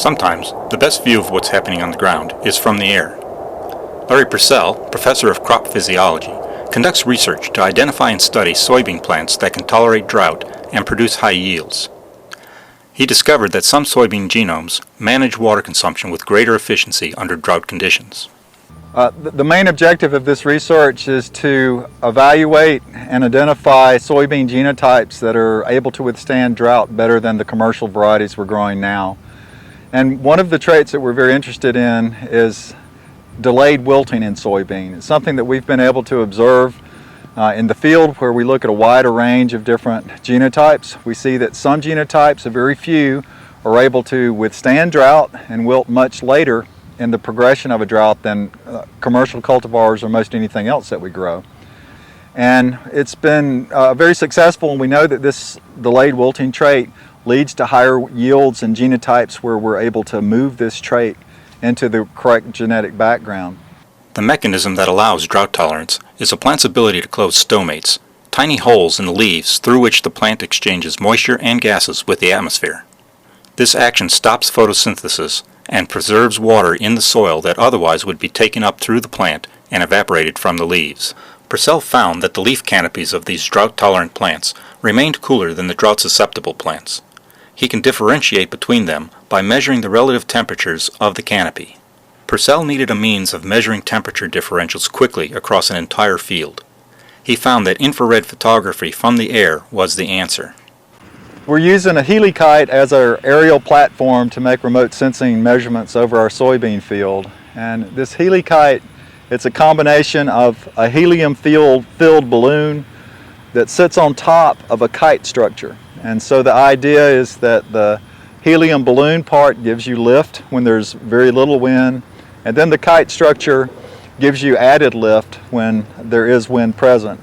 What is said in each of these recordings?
Sometimes, the best view of what's happening on the ground is from the air. Larry Purcell, professor of crop physiology, conducts research to identify and study soybean plants that can tolerate drought and produce high yields. He discovered that some soybean genomes manage water consumption with greater efficiency under drought conditions. The main objective of this research is to evaluate and identify soybean genotypes that are able to withstand drought better than the commercial varieties we're growing now. And one of the traits that we're very interested in is delayed wilting in soybean. It's something that we've been able to observe in the field where we look at a wider range of different genotypes. We see that some genotypes, a very few, are able to withstand drought and wilt much later in the progression of a drought than commercial cultivars or most anything else that we grow. And it's been very successful, and we know that this delayed wilting trait leads to higher yields in genotypes where we're able to move this trait into the correct genetic background. The mechanism that allows drought tolerance is a plant's ability to close stomates, tiny holes in the leaves through which the plant exchanges moisture and gases with the atmosphere. This action stops photosynthesis and preserves water in the soil that otherwise would be taken up through the plant and evaporated from the leaves. Purcell found that the leaf canopies of these drought-tolerant plants remained cooler than the drought-susceptible plants. He can differentiate between them by measuring the relative temperatures of the canopy. Purcell needed a means of measuring temperature differentials quickly across an entire field. He found that infrared photography from the air was the answer. We're using a helikite as our aerial platform to make remote sensing measurements over our soybean field. And this helikite, it's a combination of a helium-filled balloon that sits on top of a kite structure. And so the idea is that the helium balloon part gives you lift when there's very little wind, and then the kite structure gives you added lift when there is wind present.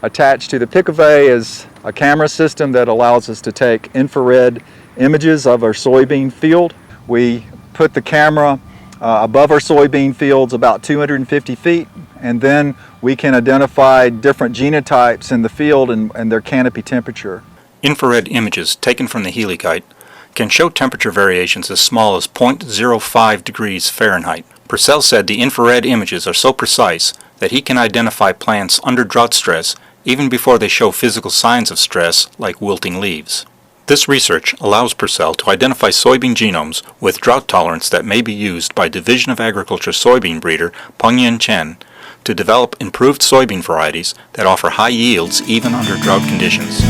Attached to the Picavet is a camera system that allows us to take infrared images of our soybean field. We put the camera above our soybean fields about 250 feet, and then we can identify different genotypes in the field and their canopy temperature. Infrared images taken from the helikite can show temperature variations as small as 0.05 degrees Fahrenheit. Purcell said the infrared images are so precise that he can identify plants under drought stress even before they show physical signs of stress like wilting leaves. This research allows Purcell to identify soybean genomes with drought tolerance that may be used by Division of Agriculture soybean breeder Peng-Yen Chen to develop improved soybean varieties that offer high yields even under drought conditions.